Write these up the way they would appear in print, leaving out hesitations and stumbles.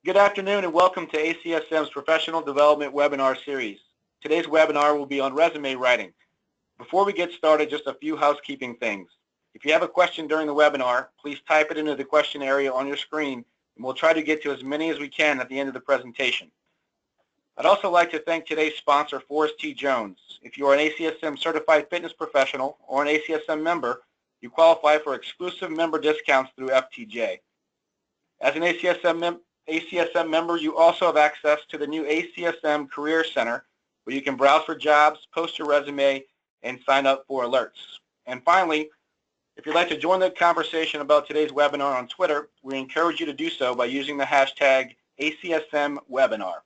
Good afternoon and welcome to ACSM's Professional Development Webinar Series. Today's webinar will be on resume writing. Before we get started, just a few housekeeping things. If you have a question during the webinar, please type it into the question area on your screen and we'll try to get to as many as we can at the end of the presentation. I'd also like to thank today's sponsor, Forrest T. Jones. If you are an ACSM certified fitness professional or an ACSM member, you qualify for exclusive member discounts through FTJ. As an ACSM member, you also have access to the new ACSM Career Center, where you can browse for jobs, post your resume, and sign up for alerts. And finally, if you'd like to join the conversation about today's webinar on Twitter, we encourage you to do so by using the hashtag ACSMWebinar.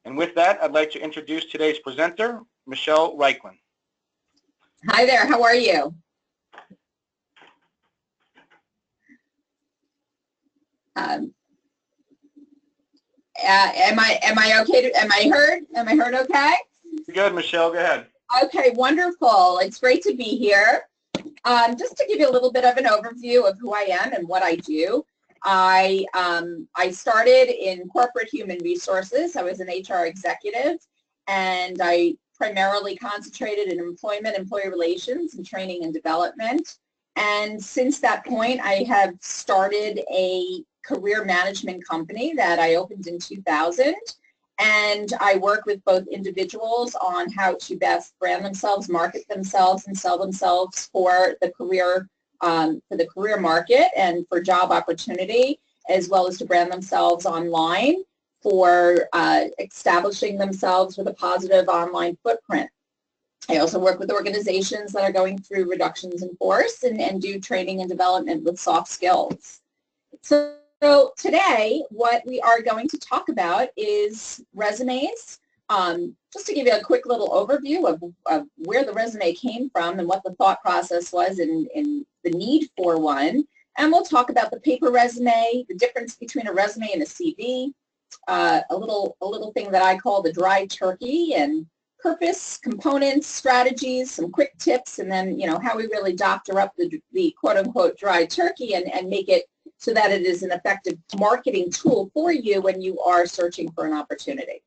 And with that, I'd like to introduce today's presenter, Michelle Riklan. Hi there, how are you? Am I okay? Am I heard? Am I heard okay? Good, Michelle, go ahead. Okay, wonderful. It's great to be here. Just to give you a little bit of an overview of who I am and what I do. I started in corporate human resources. I was an HR executive, and I primarily concentrated in employment, employee relations, and training and development. And since that point, I have started a career management company that I opened in 2000. And I work with both individuals on how to best brand themselves, market themselves, and sell themselves for the career market and for job opportunity, as well as to brand themselves online for establishing themselves with a positive online footprint. I also work with organizations that are going through reductions in force and do training and development with soft skills. So today, what we are going to talk about is resumes. Just to give you a quick little overview of where the resume came from and what the thought process was in the need for one. And we'll talk about the paper resume, the difference between a resume and a CV, a little thing that I call the dry turkey, and purpose, components, strategies, some quick tips, and then how we really doctor up the quote-unquote dry turkey and make it so that it is an effective marketing tool for you when you are searching for an opportunity.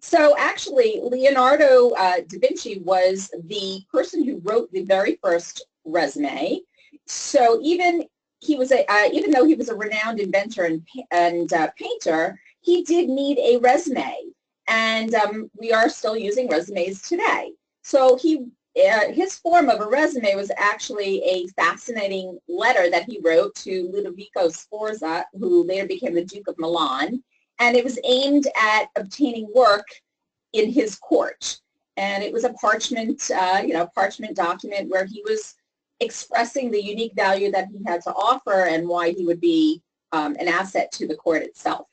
So actually, Leonardo da Vinci was the person who wrote the very first resume. So even though he was a renowned inventor and painter, he did need a resume. And we are still using resumes today. So his form of a resume was actually a fascinating letter that he wrote to Ludovico Sforza, who later became the Duke of Milan, and it was aimed at obtaining work in his court. And it was a parchment, parchment document where he was expressing the unique value that he had to offer and why he would be an asset to the court itself.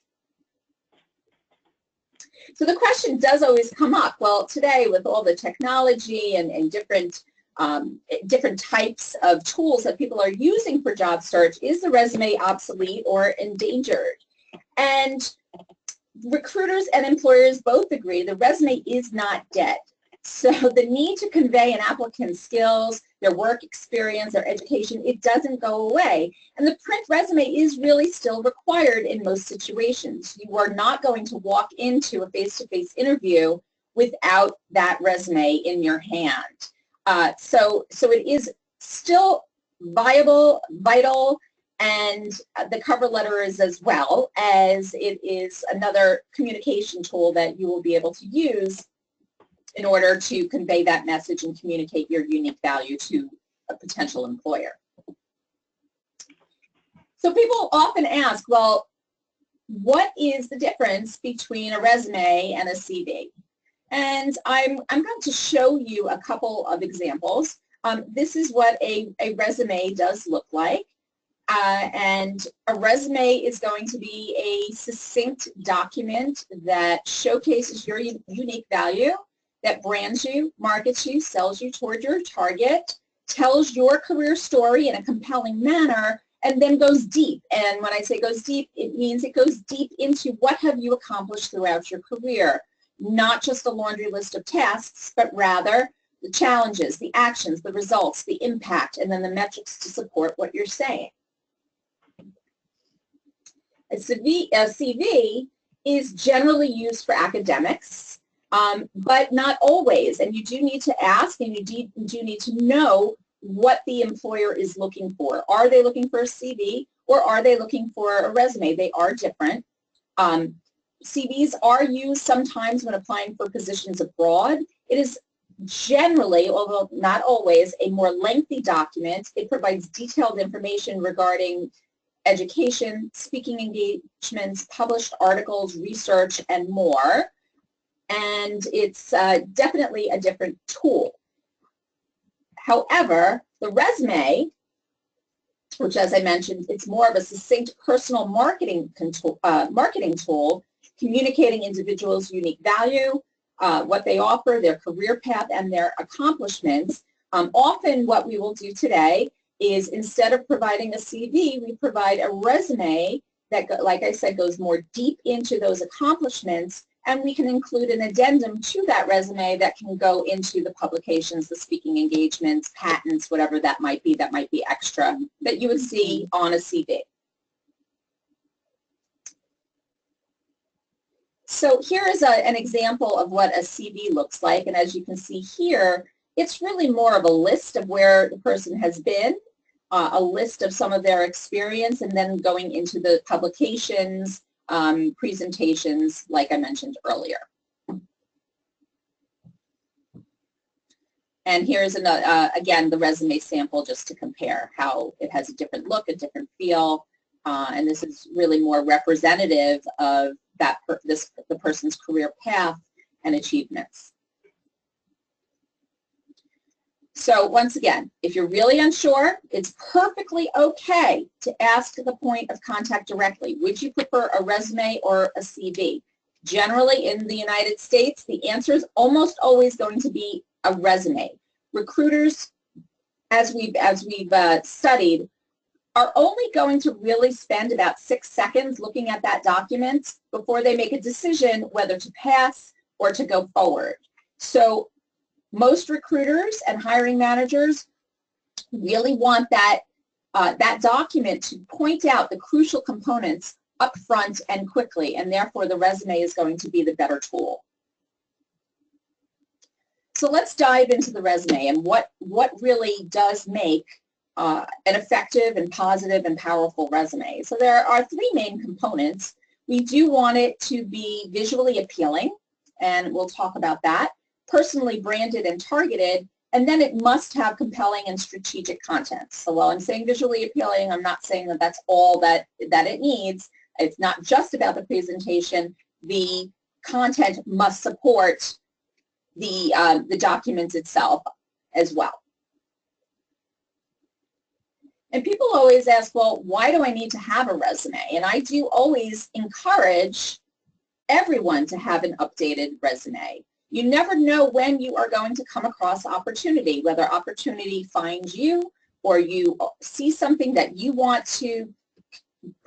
So the question does always come up. Well, today with all the technology and different types of tools that people are using for job search, is the resume obsolete or endangered? And recruiters and employers both agree the resume is not dead. So the need to convey an applicant's skills, their work experience, their education, it doesn't go away. And the print resume is really still required in most situations. You are not going to walk into a face-to-face interview without that resume in your hand. So it is still viable, vital, and the cover letter is as well, as it is another communication tool that you will be able to use in order to convey that message and communicate your unique value to a potential employer. So people often ask, well, what is the difference between a resume and a CV? And I'm going to show you a couple of examples. This is what a resume does look like. And a resume is going to be a succinct document that showcases your unique value, that brands you, markets you, sells you toward your target, tells your career story in a compelling manner, and then goes deep. And when I say goes deep, it means it goes deep into what have you accomplished throughout your career. Not just a laundry list of tasks, but rather the challenges, the actions, the results, the impact, and then the metrics to support what you're saying. CV is generally used for academics, but not always. And you do need to ask, and you do need to know what the employer is looking for. Are they looking for a CV, or are they looking for a resume? They are different. CVs are used sometimes when applying for positions abroad. It is generally, although not always, a more lengthy document. It provides detailed information regarding education, speaking engagements, published articles, research, and more. And it's definitely a different tool. However, the resume, which, as I mentioned, it's more of a succinct personal marketing tool, communicating individuals' unique value, what they offer, their career path, and their accomplishments. Often what we will do today is, instead of providing a CV, we provide a resume that, like I said, goes more deep into those accomplishments, and we can include an addendum to that resume that can go into the publications, the speaking engagements, patents, whatever that might be extra that you would see on a CV. So here is an example of what a CV looks like, and as you can see here, it's really more of a list of where the person has been, a list of some of their experience, and then going into the publications, presentations, like I mentioned earlier. And here's again, the resume sample, just to compare how it has a different look, a different feel, and this is really more representative of the person's career path and achievements. So once again, if you're really unsure, it's perfectly okay to ask the point of contact directly. Would you prefer a resume or a CV? Generally, in the United States, the answer is almost always going to be a resume. Recruiters, as we've studied, are only going to really spend about 6 seconds looking at that document before they make a decision whether to pass or to go forward. So most recruiters and hiring managers really want that document to point out the crucial components up front and quickly, and therefore the resume is going to be the better tool. So let's dive into the resume and what really does make an effective and positive and powerful resume. So there are 3 main components. We do want it to be visually appealing, and we'll talk about that, personally branded and targeted, and then it must have compelling and strategic content. So while I'm saying visually appealing, I'm not saying that that's all that it needs. It's not just about the presentation. The content must support the document itself as well. And people always ask, well, why do I need to have a resume? And I do always encourage everyone to have an updated resume. You never know when you are going to come across opportunity, whether opportunity finds you or you see something that you want to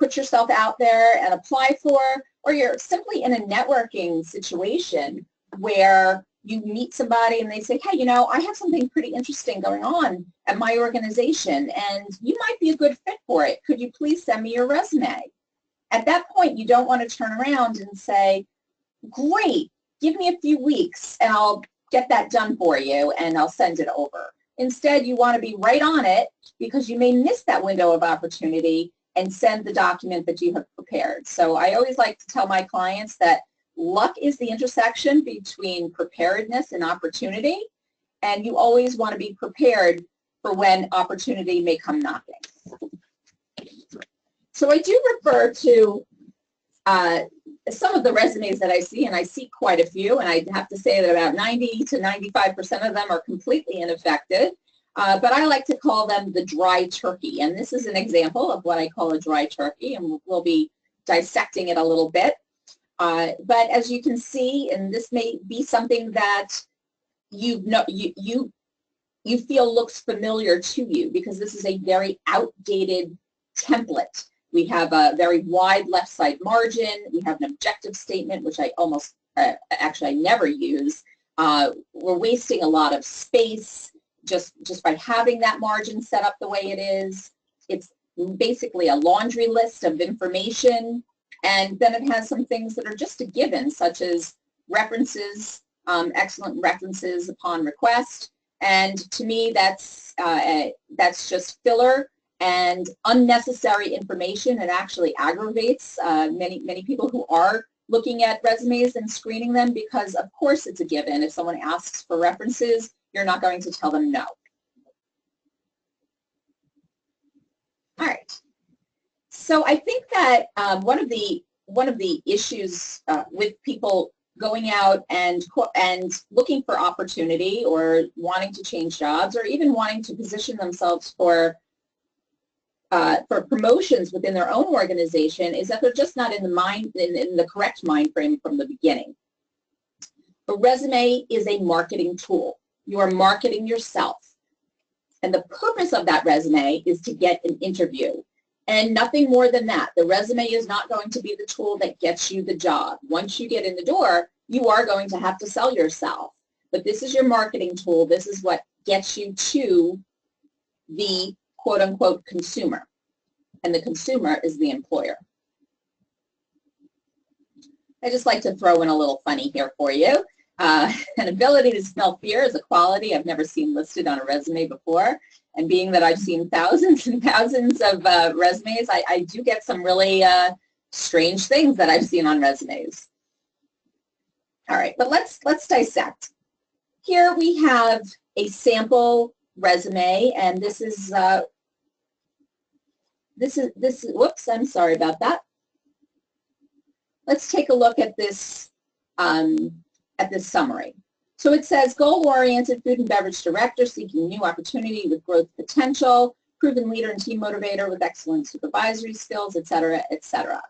put yourself out there and apply for, or you're simply in a networking situation where you meet somebody and they say, hey, you know, I have something pretty interesting going on at my organization and you might be a good fit for it. Could you please send me your resume? At that point, you don't want to turn around and say, great, give me a few weeks and I'll get that done for you and I'll send it over. Instead, you want to be right on it because you may miss that window of opportunity and send the document that you have prepared. So I always like to tell my clients that luck is the intersection between preparedness and opportunity, and you always want to be prepared for when opportunity may come knocking. So I do refer to some of the resumes that I see, and I see quite a few, and I have to say that about 90 to 95% of them are completely ineffective, but I like to call them the dry turkey, and this is an example of what I call a dry turkey, and we'll be dissecting it a little bit. But as you can see, and this may be something that you feel looks familiar to you because this is a very outdated template. We have a very wide left side margin. We have an objective statement, which I almost, actually I never use. We're wasting a lot of space just by having that margin set up the way it is. It's basically a laundry list of information And then it has some things that are just a given, such as references, excellent references upon request. And to me, that's just filler and unnecessary information. It actually aggravates many people who are looking at resumes and screening them, because of course it's a given. If someone asks for references, you're not going to tell them no. All right. So I think that one of the issues with people going out and looking for opportunity, or wanting to change jobs, or even wanting to position themselves for promotions within their own organization, is that they're just not in the correct mind frame from the beginning. A resume is a marketing tool. You are marketing yourself. And the purpose of that resume is to get an interview. And nothing more than that. The resume is not going to be the tool that gets you the job. Once you get in the door, you are going to have to sell yourself. But this is your marketing tool. This is what gets you to the quote-unquote consumer. And the consumer is the employer. I just like to throw in a little funny here for you. An ability to smell fear is a quality I've never seen listed on a resume before. And being that I've seen thousands and thousands of resumes, I do get some really strange things that I've seen on resumes. All right, but let's dissect. Here we have a sample resume, and this is whoops, I'm sorry about that. Let's take a look at this summary. So it says, goal-oriented food and beverage director seeking new opportunity with growth potential, proven leader and team motivator with excellent supervisory skills, et cetera, et cetera.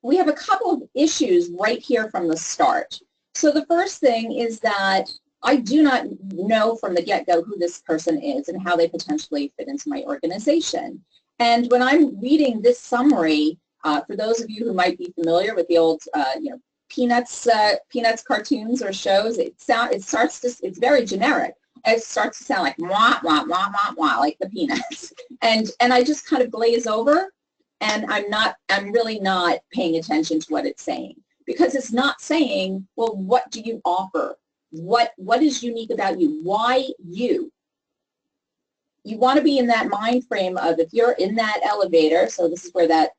We have a couple of issues right here from the start. So the first thing is that I do not know from the get-go who this person is and how they potentially fit into my organization. And when I'm reading this summary, for those of you who might be familiar with the old, Peanuts cartoons or shows, it's very generic. It starts to sound like wah, wah, wah, wah, wah, like the Peanuts. And I just kind of glaze over, and I'm really not paying attention to what it's saying, because it's not saying, well, what do you offer? What is unique about you? Why you? You want to be in that mind frame of, if you're in that elevator, so this is where that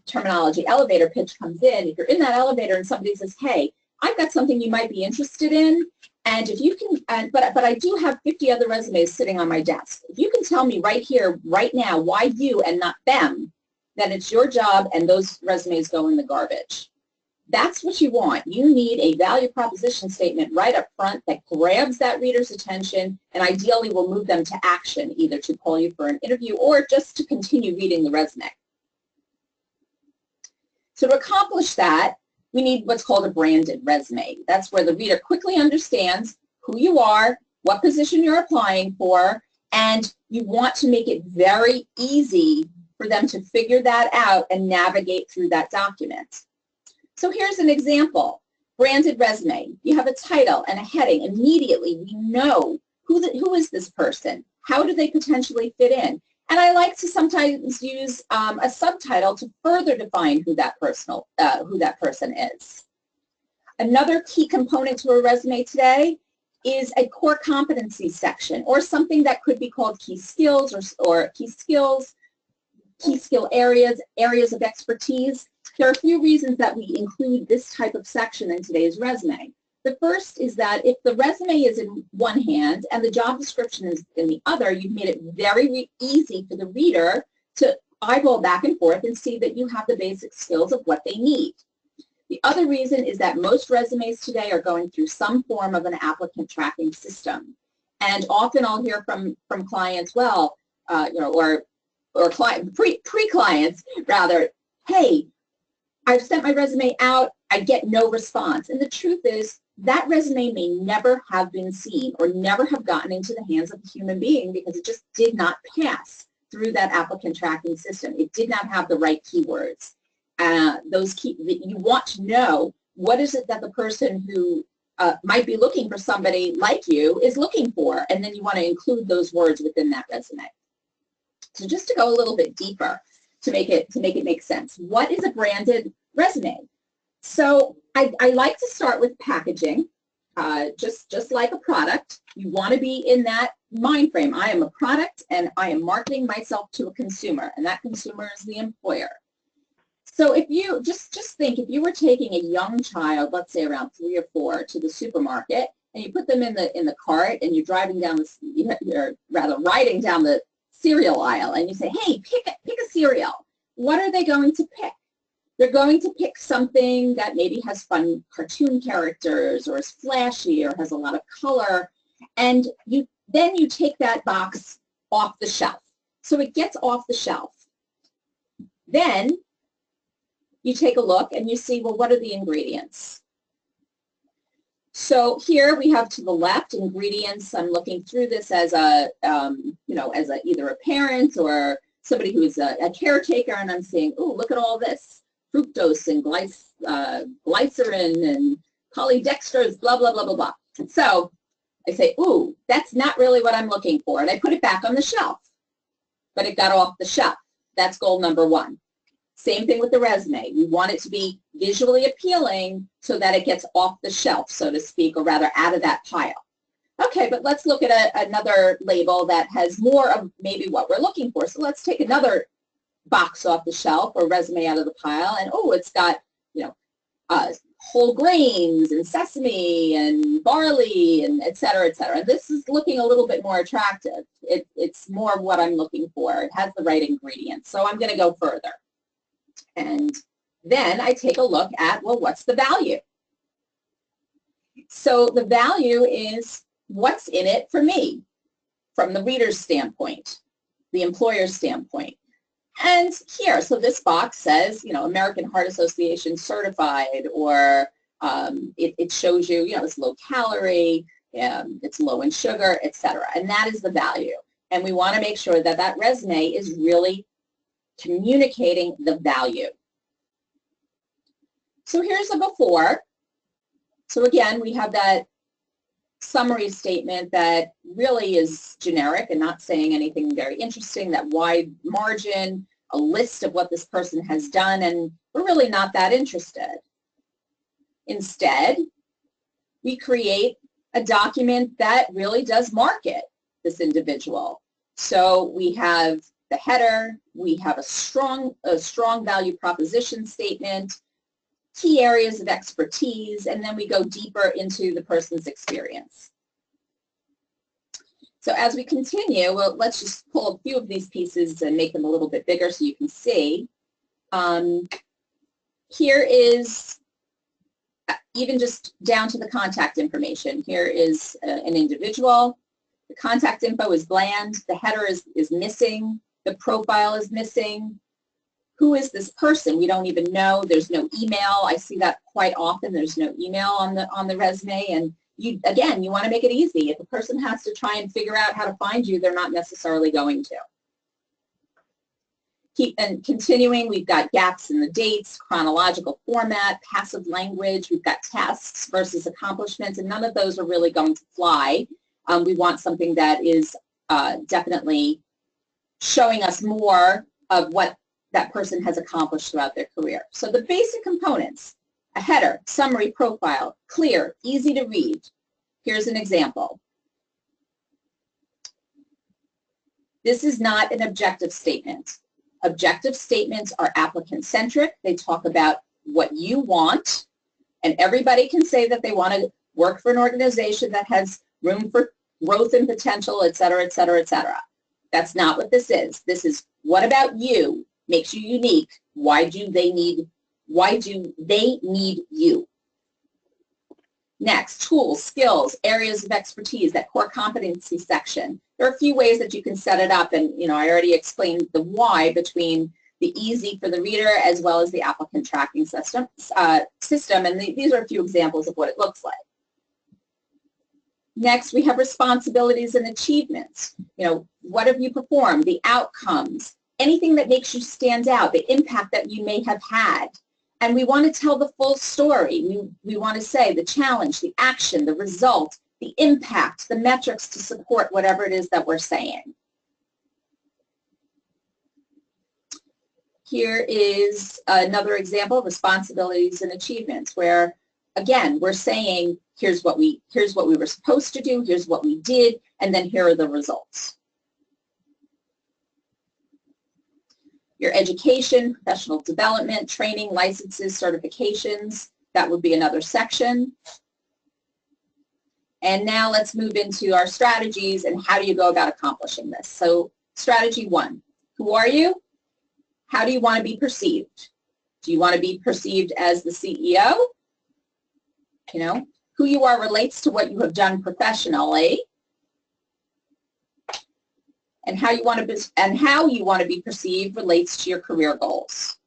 terminology elevator pitch comes in. If you're in that elevator and somebody says, hey, I've got something you might be interested in, and if you can, but I do have 50 other resumes sitting on my desk. If you can tell me right here, right now, why you and not them, then it's your job, and those resumes go in the garbage. That's what you want. You need a value proposition statement right up front that grabs that reader's attention and ideally will move them to action, either to call you for an interview or just to continue reading the resume. So to accomplish that, we need what's called a branded resume. That's where the reader quickly understands who you are, what position you're applying for, and you want to make it very easy for them to figure that out and navigate through that document. So here's an example. Branded resume. You have a title and a heading. Immediately we know who is this person? How do they potentially fit in? And I like to sometimes use a subtitle to further define who that person is. Another key component to a resume today is a core competency section, or something that could be called key skills or key skill areas, areas of expertise. There are a few reasons that we include this type of section in today's resume. The first is that if the resume is in one hand and the job description is in the other, you've made it very easy for the reader to eyeball back and forth and see that you have the basic skills of what they need. The other reason is that most resumes today are going through some form of an applicant tracking system. And often I'll hear from clients, well, or pre-clients rather, hey, I've sent my resume out, I get no response. And the truth is, that resume may never have been seen or never have gotten into the hands of a human being because it just did not pass through that applicant tracking system. It did not have the right keywords. You want to know, what is it that the person who might be looking for somebody like you is looking for, and then you want to include those words within that resume. So just to go a little bit deeper, to make it make sense. What is a branded resume? So I like to start with packaging. Just like a product, you want to be in that mind frame. I am a product and I am marketing myself to a consumer, and that consumer is the employer. So if you just think, if you were taking a young child, let's say around 3 or 4, to the supermarket, and you put them in the cart, and you're riding down the cereal aisle, and you say, hey, pick a cereal. What are they going to pick? They're going to pick something that maybe has fun cartoon characters, or is flashy, or has a lot of color, and then you take that box off the shelf. So it gets off the shelf. Then you take a look and you see, well, what are the ingredients? So here we have to the left ingredients. I'm looking through this as a, as either a parent or somebody who is a caretaker, and I'm saying, oh, look at all this. Fructose and glycerin and polydextrose, blah, blah, blah, blah, blah. So I say, ooh, that's not really what I'm looking for. And I put it back on the shelf, but it got off the shelf. That's goal number 1. Same thing with the resume. We want it to be visually appealing so that it gets off the shelf, so to speak, or rather out of that pile. Okay, but let's look at another label that has more of maybe what we're looking for. So let's take another box off the shelf or resume out of the pile, and oh, it's got, whole grains and sesame and barley and et cetera, et cetera. This is looking a little bit more attractive. It's more of what I'm looking for. It has the right ingredients. So I'm going to go further. And then I take a look at, well, what's the value? So the value is what's in it for me from the reader's standpoint, the employer's standpoint. And here, so this box says, American Heart Association certified, or it shows you, it's low calorie, it's low in sugar, etc. And that is the value. And we want to make sure that that resume is really communicating the value. So here's a before. So again, we have that summary statement that really is generic and not saying anything very interesting, that wide margin, a list of what this person has done, and we're really not that interested. Instead, we create a document that really does market this individual. So we have the header, we have a strong value proposition statement, key areas of expertise, and then we go deeper into the person's experience. So as we continue, well, let's just pull a few of these pieces and make them a little bit bigger so you can see. Here is even just down to the contact information. Here is an individual. The contact info is bland. The header is missing. The profile is missing. Who is this person? We don't even know. There's no email. I see that quite often. There's no email on the resume, and you want to make it easy. If a person has to try and figure out how to find you, they're not necessarily going to. And continuing, we've got gaps in the dates, chronological format, passive language. We've got tasks versus accomplishments, and none of those are really going to fly. We want something that is definitely showing us more of what that person has accomplished throughout their career. So the basic components: a header, summary, profile, clear, easy to read. Here's an example. This is not an objective statement. Objective statements are applicant-centric. They talk about what you want, and everybody can say that they want to work for an organization that has room for growth and potential, et cetera, et cetera, et cetera. That's not what this is. This is, what about you makes you unique? Why do they need you? Next, tools, skills, areas of expertise, that core competency section. There are a few ways that you can set it up, and I already explained the why between the easy for the reader as well as the applicant tracking system, and these are a few examples of what it looks like. Next, we have responsibilities and achievements. What have you performed, the outcomes, anything that makes you stand out, the impact that you may have had. And we want to tell the full story. We want to say the challenge, the action, the result, the impact, the metrics to support whatever it is that we're saying. Here is another example of responsibilities and achievements where, again, we're saying, here's what we were supposed to do, here's what we did, and then here are the results. Your education, professional development, training, licenses, certifications, that would be another section. And now let's move into our strategies and how do you go about accomplishing this. So strategy 1, who are you? How do you want to be perceived? Do you want to be perceived as the CEO? You know, who you are relates to what you have done professionally, and how you want to be perceived relates to your career goals.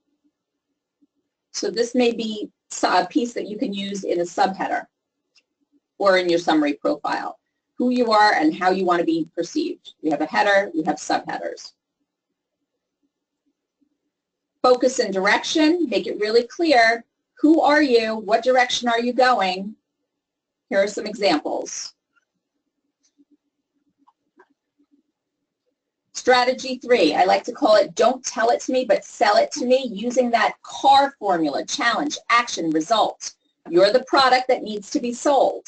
So this may be a piece that you can use in a subheader or in your summary profile. Who you are and how you want to be perceived. We have a header, we have subheaders. Focus and direction, make it really clear. Who are you? What direction are you going? Here are some examples. Strategy 3, I like to call it don't tell it to me, but sell it to me, using that CAR formula, challenge, action, result. You're the product that needs to be sold.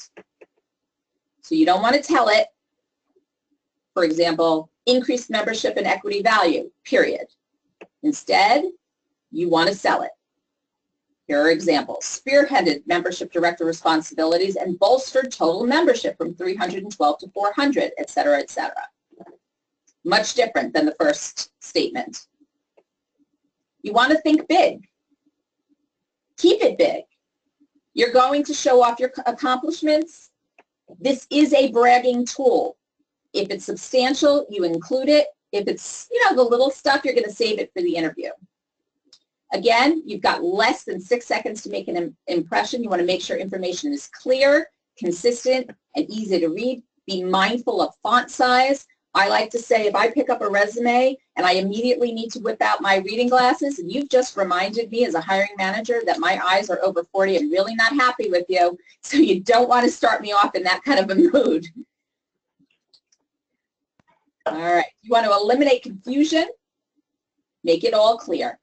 So you don't want to tell it, for example, increased membership and equity value, period. Instead, you want to sell it. Here are examples. Spearheaded membership director responsibilities and bolstered total membership from 312 to 400, et cetera, et cetera. Much different than the first statement. You want to think big. Keep it big. You're going to show off your accomplishments. This is a bragging tool. If it's substantial, you include it. If it's, the little stuff, you're going to save it for the interview. Again, you've got less than 6 seconds to make an impression. You want to make sure information is clear, consistent, and easy to read. Be mindful of font size. I like to say if I pick up a resume and I immediately need to whip out my reading glasses, and you've just reminded me as a hiring manager that my eyes are over 40, I'm really not happy with you. So you don't want to start me off in that kind of a mood. All right, you want to eliminate confusion, make it all clear.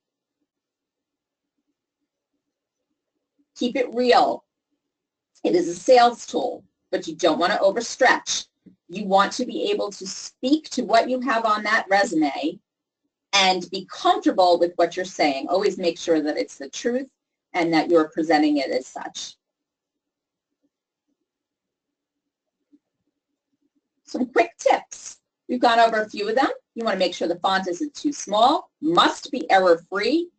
Keep it real. It is a sales tool, but you don't want to overstretch. You want to be able to speak to what you have on that resume and be comfortable with what you're saying. Always make sure that it's the truth and that you're presenting it as such. Some quick tips. We've gone over a few of them. You want to make sure the font isn't too small. Must be error-free.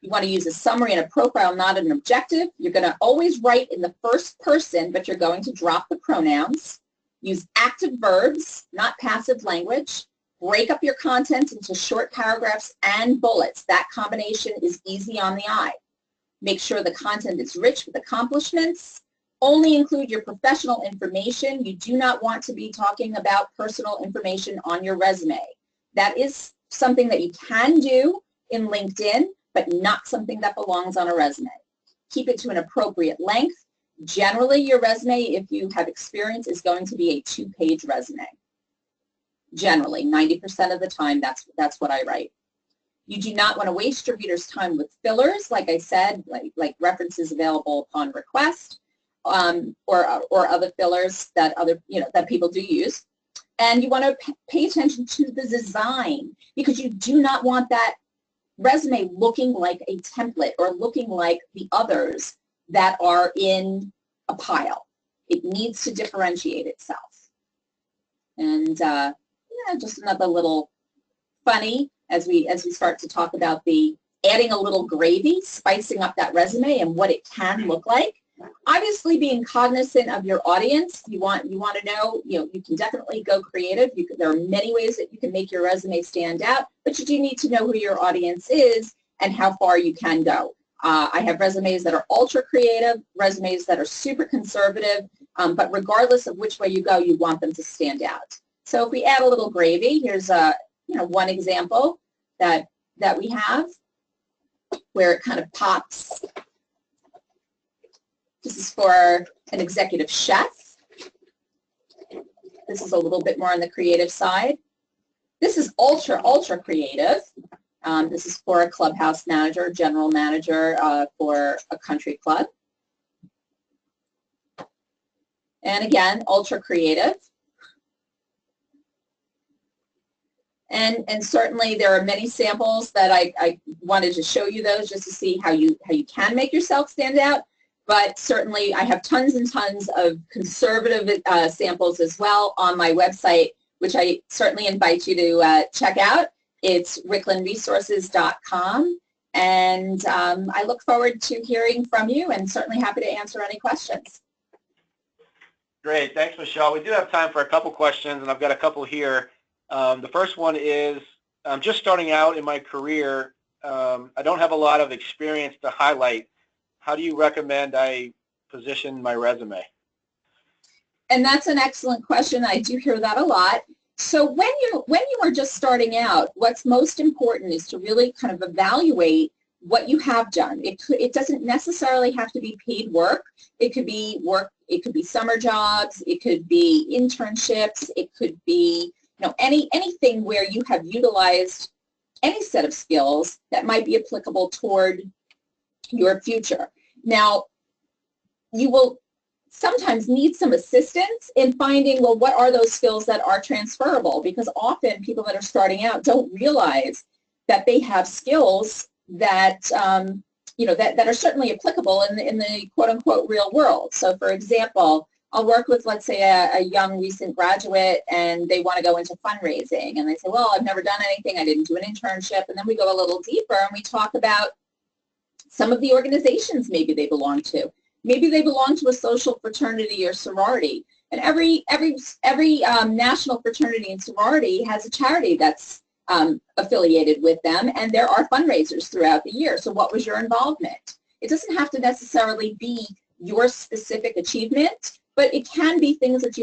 You want to use a summary and a profile, not an objective. You're going to always write in the first person, but you're going to drop the pronouns. Use active verbs, not passive language. Break up your content into short paragraphs and bullets. That combination is easy on the eye. Make sure the content is rich with accomplishments. Only include your professional information. You do not want to be talking about personal information on your resume. That is something that you can do in LinkedIn, but not something that belongs on a resume. Keep it to an appropriate length. Generally, your resume, if you have experience, is going to be a 2-page resume. Generally, 90% of the time, that's what I write. You do not want to waste your reader's time with fillers, like I said, like references available upon request, or other fillers that that people do use. And you want to pay attention to the design, because you do not want that resume looking like a template or looking like the others that are in a pile. It needs to differentiate itself. And just another little funny as we start to talk about the adding a little gravy, spicing up that resume and what it can look like. Obviously, being cognizant of your audience, you want to know, you can definitely go creative. There are many ways that you can make your resume stand out, but you do need to know who your audience is and how far you can go. I have resumes that are ultra creative, resumes that are super conservative, but regardless of which way you go, you want them to stand out. So if we add a little gravy, here's one example that we have where it kind of pops. This is for an executive chef. This is a little bit more on the creative side. This is ultra creative. This is for a clubhouse manager, general manager for a country club. And again, ultra creative. And certainly there are many samples that I wanted to show you those just to see how you can make yourself stand out. But certainly I have tons and tons of conservative samples as well on my website, which I certainly invite you to check out. It's riklanresources.com. And I look forward to hearing from you and certainly happy to answer any questions. Great. Thanks, Michelle. We do have time for a couple questions, and I've got a couple here. The first one is, I'm just starting out in my career. I don't have a lot of experience to highlight. How do you recommend I position my resume? And that's an excellent question. I do hear that a lot. So when you are just starting out, what's most important is to really kind of evaluate what you have done. It doesn't necessarily have to be paid work. It could be work. It could be summer jobs. It could be internships. It could be anything where you have utilized any set of skills that might be applicable toward your future. Now, you will sometimes need some assistance in finding, well, what are those skills that are transferable? Because often people that are starting out don't realize that they have skills that that are certainly applicable in the quote-unquote real world. So, for example, I'll work with, let's say, a young recent graduate, and they want to go into fundraising, and they say, well, I've never done anything, I didn't do an internship, and then we go a little deeper and we talk about some of the organizations maybe they belong to. Maybe they belong to a social fraternity or sorority, and every national fraternity and sorority has a charity that's affiliated with them, and there are fundraisers throughout the year. So what was your involvement? It doesn't have to necessarily be your specific achievement, but it can be things that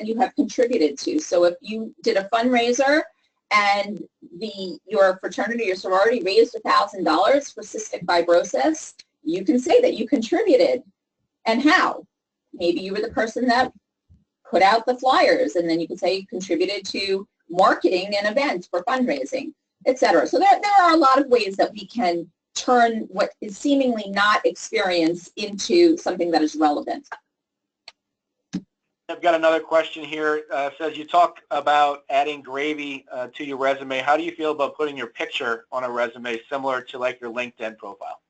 you have contributed to. So if you did a fundraiser and your fraternity or sorority raised $1,000 for cystic fibrosis, you can say that you contributed. And how? Maybe you were the person that put out the flyers, and then you can say you contributed to marketing an event for fundraising, etc. So there are a lot of ways that we can turn what is seemingly not experience into something that is relevant. I've got another question here. It says you talk about adding gravy to your resume. How do you feel about putting your picture on a resume similar to like your LinkedIn profile?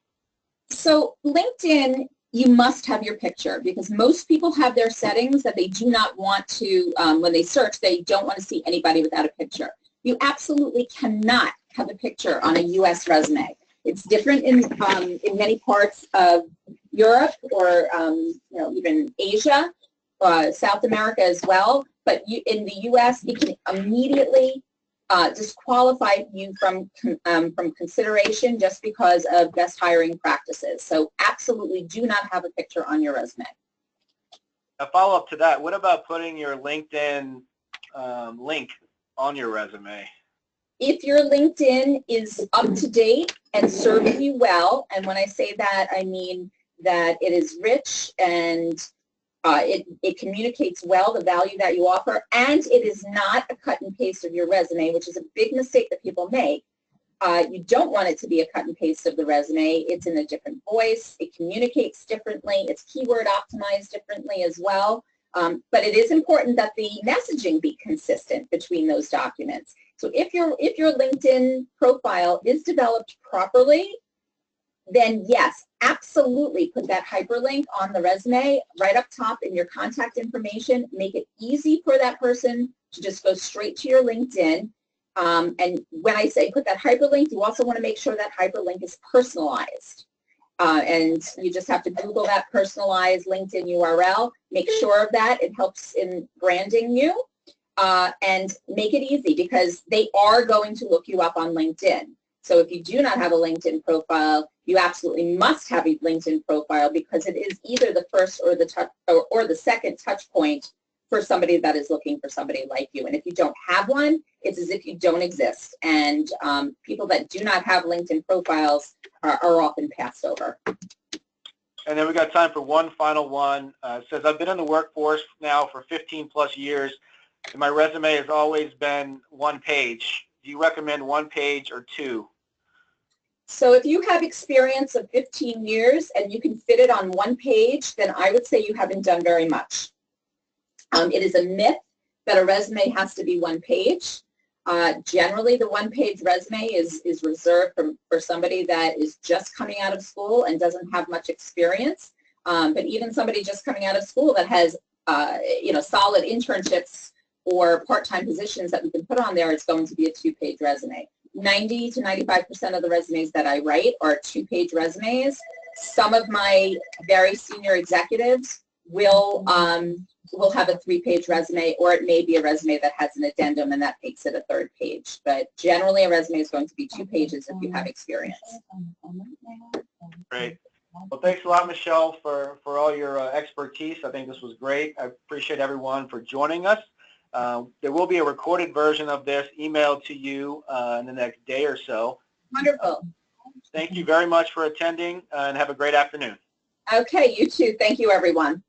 So LinkedIn, you must have your picture, because most people have their settings that they do not want to, when they search, they don't want to see anybody without a picture. You absolutely cannot have a picture on a U.S. resume. It's different in many parts of Europe or even Asia, South America as well. But in the U.S., it can immediately disqualify you from consideration just because of best hiring practices. So absolutely do not have a picture on your resume. A follow-up to that, what about putting your LinkedIn link on your resume? If your LinkedIn is up to date and serving you well, and when I say that, I mean that it is rich and it communicates well the value that you offer, and it is not a cut and paste of your resume, which is a big mistake that people make. You don't want it to be a cut and paste of the resume. It's in a different voice. It communicates differently. It's keyword optimized differently as well. But it is important that the messaging be consistent between those documents. So if your LinkedIn profile is developed properly, then yes, absolutely put that hyperlink on the resume right up top in your contact information. Make it easy for that person to just go straight to your LinkedIn. And when I say put that hyperlink, you also want to make sure that hyperlink is personalized. And you just have to Google that personalized LinkedIn URL. Make sure of that. It helps in branding you. And make it easy, because they are going to look you up on LinkedIn. So if you do not have a LinkedIn profile, you absolutely must have a LinkedIn profile, because it is either the first or the second touch point for somebody that is looking for somebody like you. And if you don't have one, it's as if you don't exist. And people that do not have LinkedIn profiles are often passed over. And then we got time for one final one. It says, I've been in the workforce now for 15 plus years, and my resume has always been one page. Do you recommend one page or two? So if you have experience of 15 years and you can fit it on one page, then I would say you haven't done very much. It is a myth that a resume has to be one page. Generally, the one-page resume is reserved for somebody that is just coming out of school and doesn't have much experience. But even somebody just coming out of school that has, solid internships or part-time positions that we can put on there, it's going to be a two-page resume. 90 to 95% of the resumes that I write are two-page resumes. Some of my very senior executives will have a three-page resume, or it may be a resume that has an addendum and that makes it a third page. But generally, a resume is going to be two pages if you have experience. Great. Well, thanks a lot, Michelle, for all your expertise. I think this was great. I appreciate everyone for joining us. There will be a recorded version of this emailed to you in the next day or so. Wonderful. Thank you very much for attending, and have a great afternoon. Okay, you too. Thank you, everyone.